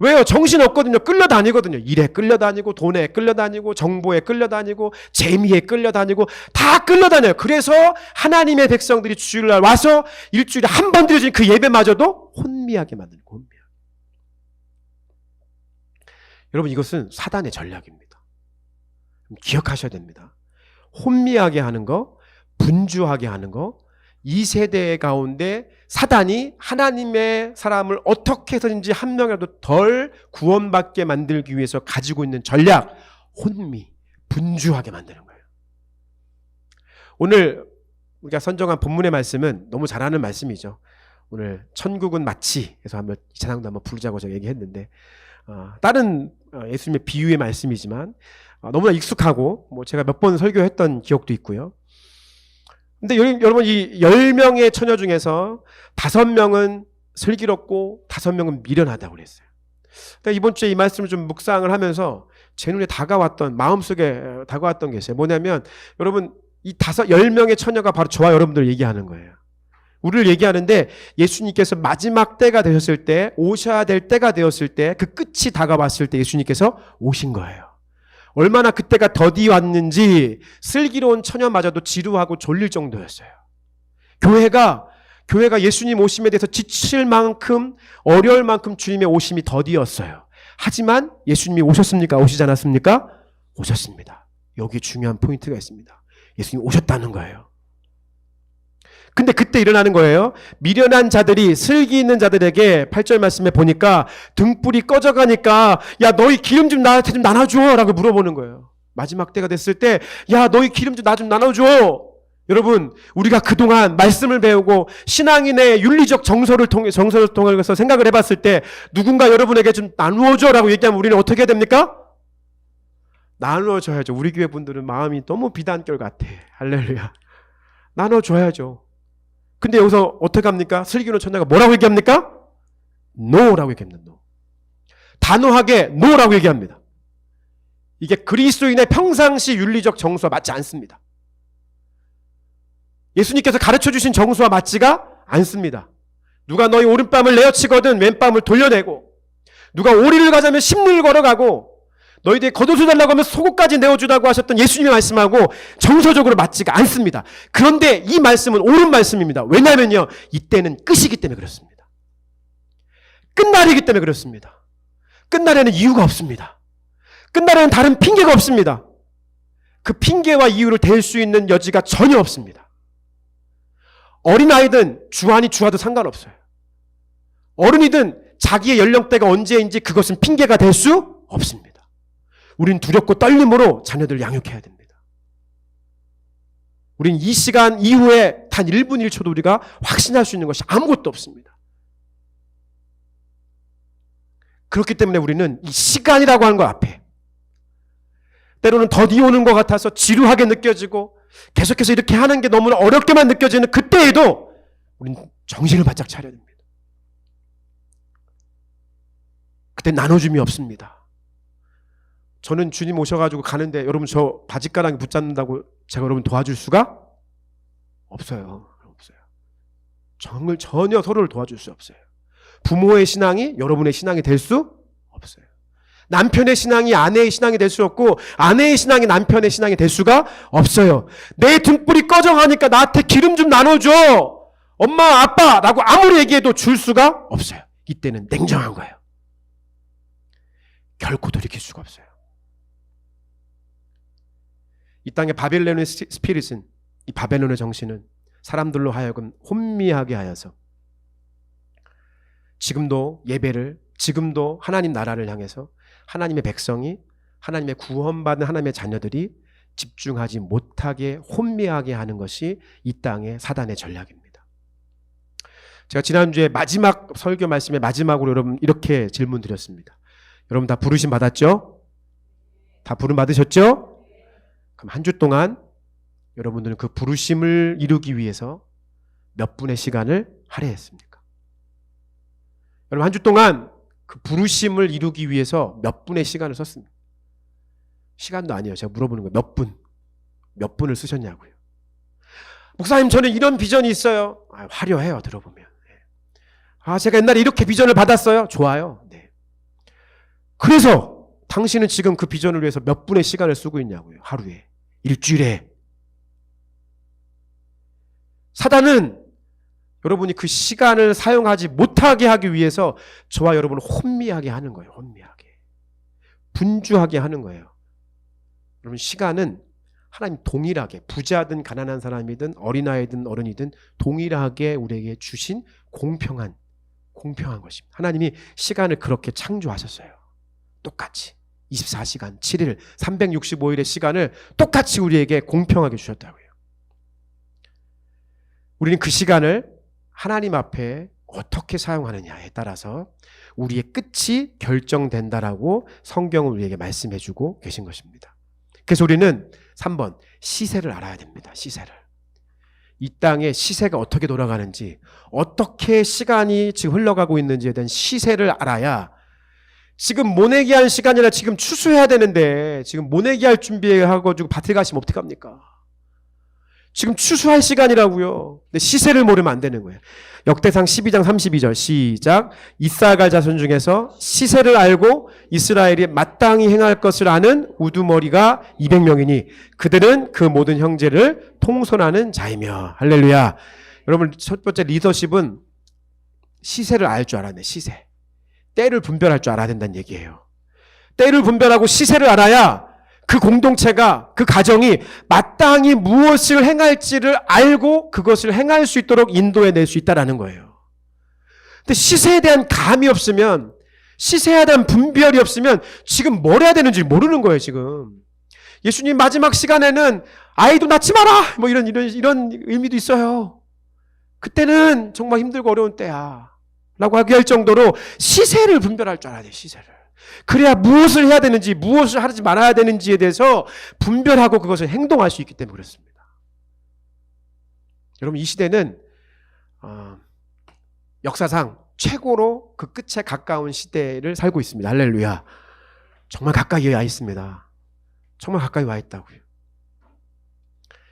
왜요? 정신 없거든요. 끌려다니거든요. 일에 끌려다니고, 돈에 끌려다니고, 정보에 끌려다니고, 재미에 끌려다니고, 다 끌려다녀요. 그래서 하나님의 백성들이 주일날 와서 일주일에 한 번 드려진 그 예배마저도 혼미하게 만드는 거예요. 혼미하게. 여러분, 이것은 사단의 전략입니다. 기억하셔야 됩니다. 혼미하게 하는 거, 분주하게 하는 거, 이 세대 가운데 사단이 하나님의 사람을 어떻게 해서든지 한 명이라도 덜 구원받게 만들기 위해서 가지고 있는 전략, 혼미, 분주하게 만드는 거예요. 오늘 우리가 선정한 본문의 말씀은 너무 잘하는 말씀이죠. 오늘 천국은 마치 해서 한번 이 찬양도 한번 부르자고 제가 얘기했는데 다른 예수님의 비유의 말씀이지만 너무나 익숙하고 제가 몇 번 설교했던 기억도 있고요. 근데 여러분 이 10명의 처녀 중에서 5명은 슬기롭고 5명은 미련하다고 그랬어요. 그러니까 이번 주에 이 말씀을 좀 묵상을 하면서 제 눈에 다가왔던, 마음속에 다가왔던 게 있어요. 뭐냐면 여러분 이 10명의 처녀가 바로 저와 여러분들 얘기하는 거예요. 우리를 얘기하는데 예수님께서 마지막 때가 되셨을 때, 오셔야 될 때가 되었을 때, 그 끝이 다가왔을 때 예수님께서 오신 거예요. 얼마나 그때가 더디 왔는지 슬기로운 처녀마저도 지루하고 졸릴 정도였어요. 교회가 예수님 오심에 대해서 지칠 만큼, 어려울 만큼 주님의 오심이 더디었어요. 하지만 예수님이 오셨습니까? 오시지 않았습니까? 오셨습니다. 여기 중요한 포인트가 있습니다. 예수님이 오셨다는 거예요. 근데 그때 일어나는 거예요. 미련한 자들이, 슬기 있는 자들에게 8절 말씀에 보니까 등불이 꺼져가니까 야 너희 기름 좀 나한테 좀 나눠줘 라고 물어보는 거예요. 마지막 때가 됐을 때 야 너희 기름 좀 나 좀 나눠줘. 여러분 우리가 그동안 말씀을 배우고 신앙인의 윤리적 정서를 통해서 생각을 해봤을 때 누군가 여러분에게 좀 나누어줘 라고 얘기하면 우리는 어떻게 해야 됩니까? 나누어줘야죠. 우리 교회 분들은 마음이 너무 비단결 같아. 할렐루야. 나눠줘야죠. 근데 여기서 어떻게 합니까? 슬기로운 처녀가 뭐라고 얘기합니까? no라고 얘기합니다. no. 단호하게 no라고 얘기합니다. 이게 그리스도인의 평상시 윤리적 정서와 맞지 않습니다. 예수님께서 가르쳐주신 정서와 맞지가 않습니다. 누가 너희 오른뺨을 내어치거든 왼뺨을 돌려내고, 누가 오리를 가자면 십리를 걸어가고, 너희들이 겉옷을 달라고 하면 속옷까지 내어주다고 하셨던 예수님의 말씀하고 정서적으로 맞지가 않습니다. 그런데 이 말씀은 옳은 말씀입니다. 왜냐하면요, 이때는 끝이기 때문에 그렇습니다. 끝날이기 때문에 그렇습니다. 끝날에는 이유가 없습니다. 끝날에는 다른 핑계가 없습니다. 그 핑계와 이유를 댈 수 있는 여지가 전혀 없습니다. 어린아이든 주아니 주아도 상관없어요. 어른이든 자기의 연령대가 언제인지 그것은 핑계가 될 수 없습니다. 우린 두렵고 떨림으로 자녀들을 양육해야 됩니다. 우린 이 시간 이후에 단 1분 1초도 우리가 확신할 수 있는 것이 아무것도 없습니다. 그렇기 때문에 우리는 이 시간이라고 하는 것 앞에 때로는 더디 오는 것 같아서 지루하게 느껴지고 계속해서 이렇게 하는 게 너무나 어렵게만 느껴지는 그때에도 우린 정신을 바짝 차려야 됩니다. 그때 나눠줌이 없습니다. 저는 주님 오셔가지고 가는데 여러분 저 바지가랑이 붙잡는다고 제가 여러분 도와줄 수가 없어요. 전혀 서로를 도와줄 수 없어요. 부모의 신앙이 여러분의 신앙이 될 수 없어요. 남편의 신앙이 아내의 신앙이 될 수 없고 아내의 신앙이 남편의 신앙이 될 수가 없어요. 내 등불이 꺼져가니까 나한테 기름 좀 나눠줘. 엄마 아빠라고 아무리 얘기해도 줄 수가 없어요. 이때는 냉정한 거예요. 결코 돌이킬 수가 없어요. 이 땅의 바벨론의 스피릿은, 이 바벨론의 정신은 사람들로 하여금 혼미하게 하여서 지금도 예배를, 지금도 하나님 나라를 향해서 하나님의 백성이 하나님의 구원받은 하나님의 자녀들이 집중하지 못하게 혼미하게 하는 것이 이 땅의 사단의 전략입니다. 제가 지난주에 마지막 설교 말씀의 마지막으로 여러분 이렇게 질문 드렸습니다. 여러분 다 부르심 받았죠? 다 부름 받으셨죠? 그럼 한 주 동안 여러분들은 그 부르심을 이루기 위해서 몇 분의 시간을 할애했습니까? 여러분 한 주 동안 그 부르심을 이루기 위해서 몇 분의 시간을 썼습니까? 시간도 아니에요. 제가 물어보는 거예요. 몇 분? 몇 분을 쓰셨냐고요. 목사님 저는 이런 비전이 있어요. 화려해요. 들어보면. 제가 옛날에 이렇게 비전을 받았어요. 좋아요. 네. 그래서 당신은 지금 그 비전을 위해서 몇 분의 시간을 쓰고 있냐고요. 하루에. 일주일에. 사단은 여러분이 그 시간을 사용하지 못하게 하기 위해서 저와 여러분을 혼미하게 하는 거예요. 혼미하게. 분주하게 하는 거예요. 여러분 시간은 하나님 동일하게 부자든 가난한 사람이든 어린아이든 어른이든 동일하게 우리에게 주신 공평한 것입니다. 하나님이 시간을 그렇게 창조하셨어요. 똑같이 24시간 7일 365일의 시간을 똑같이 우리에게 공평하게 주셨다고요. 우리는 그 시간을 하나님 앞에 어떻게 사용하느냐에 따라서 우리의 끝이 결정된다라고 성경은 우리에게 말씀해 주고 계신 것입니다. 그래서 우리는 3번 시세를 알아야 됩니다. 시세를. 이 땅의 시세가 어떻게 돌아가는지, 어떻게 시간이 지금 흘러가고 있는지에 대한 시세를 알아야 지금 모내기 할 시간이라 지금 추수해야 되는데 지금 모내기 할 준비하고 밭에 가시면 어떡합니까? 지금 추수할 시간이라고요. 근데 시세를 모르면 안 되는 거예요. 역대상 12장 32절 시작. 이스라엘 자손 중에서 시세를 알고 이스라엘이 마땅히 행할 것을 아는 우두머리가 200명이니 그들은 그 모든 형제를 통솔하는 자이며. 할렐루야. 여러분 첫 번째 리더십은 시세를 알 줄 알아야 돼. 시세. 때를 분별할 줄 알아야 된다는 얘기예요. 때를 분별하고 시세를 알아야 그 공동체가, 그 가정이 마땅히 무엇을 행할지를 알고 그것을 행할 수 있도록 인도해낼 수 있다는 거예요. 근데 시세에 대한 감이 없으면, 시세에 대한 분별이 없으면 지금 뭘 해야 되는지 모르는 거예요, 지금. 예수님 마지막 시간에는 아이도 낳지 마라! 뭐 이런 의미도 있어요. 그때는 정말 힘들고 어려운 때야. 라고 하게 할 정도로 시세를 분별할 줄 알아야 돼요, 시세를. 그래야 무엇을 해야 되는지, 무엇을 하지 말아야 되는지에 대해서 분별하고 그것을 행동할 수 있기 때문에 그렇습니다. 여러분, 이 시대는 역사상 최고로 그 끝에 가까운 시대를 살고 있습니다. 할렐루야. 정말 가까이 와 있습니다. 정말 가까이 와 있다고요.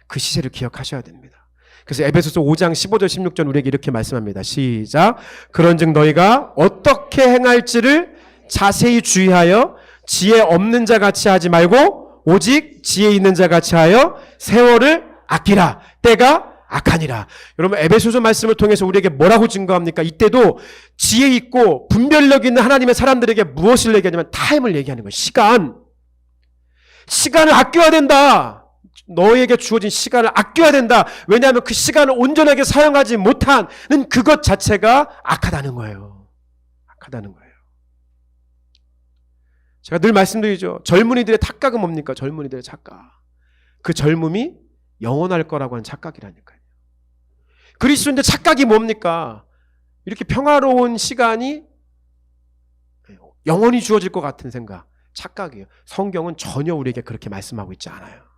그 시세를 기억하셔야 됩니다. 그래서 에베소서 5장 15절 16절 우리에게 이렇게 말씀합니다. 시작. 그런즉 너희가 어떻게 행할지를 자세히 주의하여 지혜 없는 자 같이 하지 말고 오직 지혜 있는 자 같이 하여 세월을 아끼라. 때가 악하니라. 여러분 에베소서 말씀을 통해서 우리에게 뭐라고 증거합니까? 이때도 지혜 있고 분별력 있는 하나님의 사람들에게 무엇을 얘기하냐면 타임을 얘기하는 거예요. 시간을 아껴야 된다. 너에게 주어진 시간을 아껴야 된다. 왜냐하면 그 시간을 온전하게 사용하지 못하는 그것 자체가 악하다는 거예요. 악하다는 거예요. 제가 늘 말씀드리죠. 젊은이들의 착각은 뭡니까? 젊은이들의 착각. 그 젊음이 영원할 거라고 하는 착각이라니까요. 그리스도인데 착각이 뭡니까? 이렇게 평화로운 시간이 영원히 주어질 것 같은 생각. 착각이에요. 성경은 전혀 우리에게 그렇게 말씀하고 있지 않아요.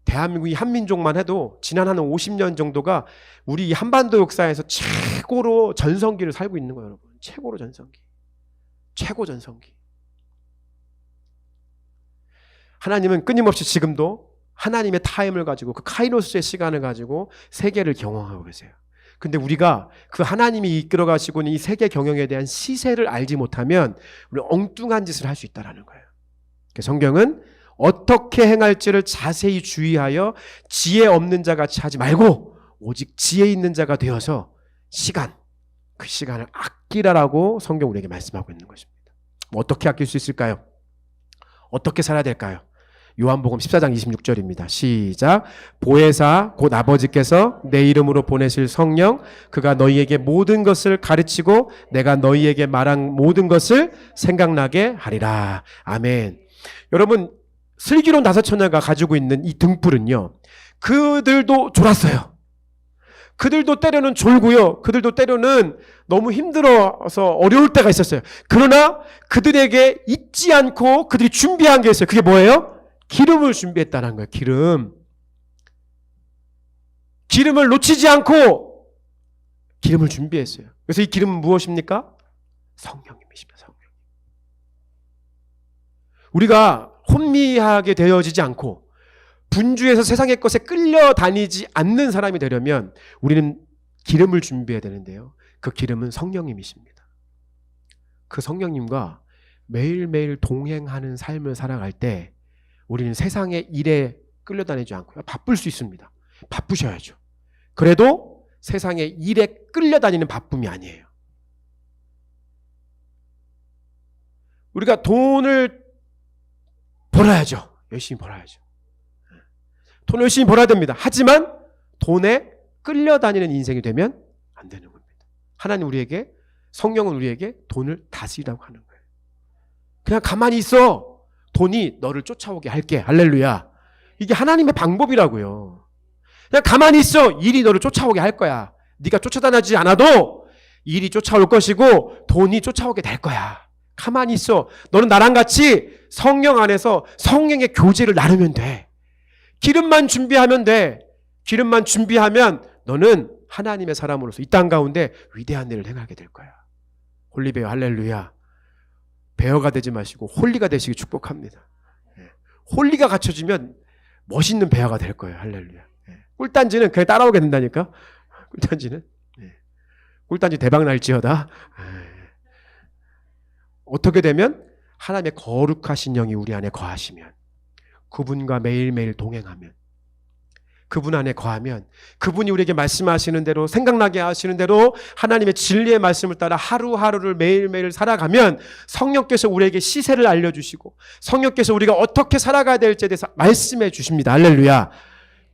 대한민국 이 한민족만 해도 지난 한 50년 정도가 우리 이 한반도 역사에서 최고로 전성기를 살고 있는 거예요, 여러분. 최고로 전성기. 최고 전성기. 하나님은 끊임없이 지금도 하나님의 타임을 가지고 그 카이로스의 시간을 가지고 세계를 경영하고 계세요. 근데 우리가 그 하나님이 이끌어 가시고 있는 이 세계 경영에 대한 시세를 알지 못하면 우리 엉뚱한 짓을 할 수 있다는 거예요. 성경은 어떻게 행할지를 자세히 주의하여 지혜 없는 자 같이 하지 말고 오직 지혜 있는 자가 되어서 그 시간을 아끼라라고 성경 우리에게 말씀하고 있는 것입니다. 어떻게 아낄 수 있을까요? 어떻게 살아야 될까요? 요한복음 14장 26절입니다. 시작. 보혜사 곧 아버지께서 내 이름으로 보내실 성령 그가 너희에게 모든 것을 가르치고 내가 너희에게 말한 모든 것을 생각나게 하리라. 아멘. 여러분 슬기로운 다섯 처녀가 가지고 있는 이 등불은요. 그들도 졸았어요. 그들도 때로는 졸고요. 그들도 때로는 너무 힘들어서 어려울 때가 있었어요. 그러나 그들에게 잊지 않고 그들이 준비한 게 있어요. 그게 뭐예요? 기름을 준비했다는 거예요. 기름을 놓치지 않고 기름을 준비했어요. 그래서 이 기름은 무엇입니까? 성령님이십니다. 성령. 우리가 혼미하게 되어지지 않고 분주해서 세상의 것에 끌려다니지 않는 사람이 되려면 우리는 기름을 준비해야 되는데요. 그 기름은 성령님이십니다. 그 성령님과 매일매일 동행하는 삶을 살아갈 때 우리는 세상의 일에 끌려다니지 않고요. 바쁠 수 있습니다. 바쁘셔야죠. 그래도 세상의 일에 끌려다니는 바쁨이 아니에요. 우리가 돈을 벌어야죠. 열심히 벌어야죠. 돈을 열심히 벌어야 됩니다. 하지만 돈에 끌려다니는 인생이 되면 안 되는 겁니다. 하나님 우리에게, 성령은 우리에게 돈을 다스리라고 하는 거예요. 그냥 가만히 있어. 돈이 너를 쫓아오게 할게. 할렐루야. 이게 하나님의 방법이라고요. 그냥 가만히 있어. 일이 너를 쫓아오게 할 거야. 네가 쫓아다니지 않아도 일이 쫓아올 것이고 돈이 쫓아오게 될 거야. 가만히 있어. 너는 나랑 같이 성령 안에서 성령의 교제를 나누면 돼. 기름만 준비하면 돼. 기름만 준비하면 너는 하나님의 사람으로서 이 땅 가운데 위대한 일을 행하게 될 거야. 홀리베어 할렐루야. 베어가 되지 마시고 홀리가 되시기 축복합니다. 홀리가 갖춰지면 멋있는 베어가 될 거예요. 할렐루야. 꿀단지는 그냥 따라오게 된다니까. 꿀단지 대박 날지어다. 어떻게 되면 하나님의 거룩하신 영이 우리 안에 거하시면, 그분과 매일매일 동행하면, 그분 안에 거하면, 그분이 우리에게 말씀하시는 대로, 생각나게 하시는 대로 하나님의 진리의 말씀을 따라 하루하루를 매일매일 살아가면 성령께서 우리에게 시세를 알려주시고 성령께서 우리가 어떻게 살아가야 될지에 대해서 말씀해 주십니다. 할렐루야.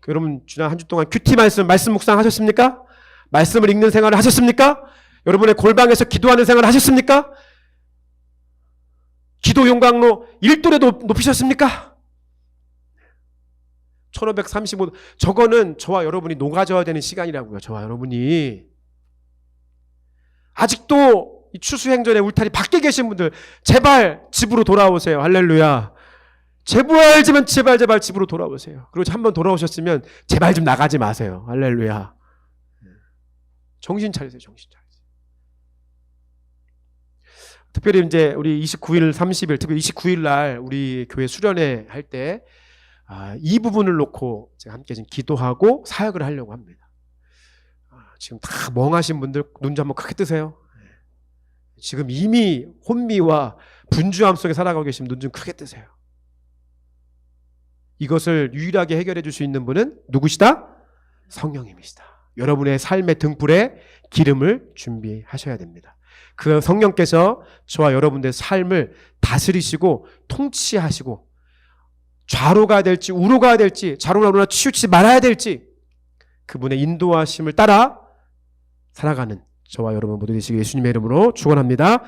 여러분 지난 한 주 동안 큐티 말씀 묵상 하셨습니까? 말씀을 읽는 생활을 하셨습니까? 여러분의 골방에서 기도하는 생활을 하셨습니까? 기도 용광로 1도레도 높이셨습니까? 1535도. 저거는 저와 여러분이 녹아져야 되는 시간이라고요. 저와 여러분이. 아직도 이 추수행전의 울타리 밖에 계신 분들 제발 집으로 돌아오세요. 할렐루야. 제발 집으로 돌아오세요. 그리고 한번 돌아오셨으면 제발 좀 나가지 마세요. 할렐루야. 정신 차리세요. 정신 차리세요. 특별히 이제 우리 29일, 30일, 특히 29일 날 우리 교회 수련회 할 때 이 부분을 놓고 제가 함께 지금 기도하고 사역을 하려고 합니다. 지금 다 멍하신 분들 눈 좀 한번 크게 뜨세요. 지금 이미 혼미와 분주함 속에 살아가고 계신 눈 좀 크게 뜨세요. 이것을 유일하게 해결해 줄 수 있는 분은 누구시다? 성령님이시다. 여러분의 삶의 등불에 기름을 준비하셔야 됩니다. 그 성령께서 저와 여러분들의 삶을 다스리시고 통치하시고 좌로 가야 될지 우로 가야 될지 좌로나 우로나 치우치지 말아야 될지 그분의 인도하심을 따라 살아가는 저와 여러분 모두 되시길 예수님의 이름으로 축원합니다.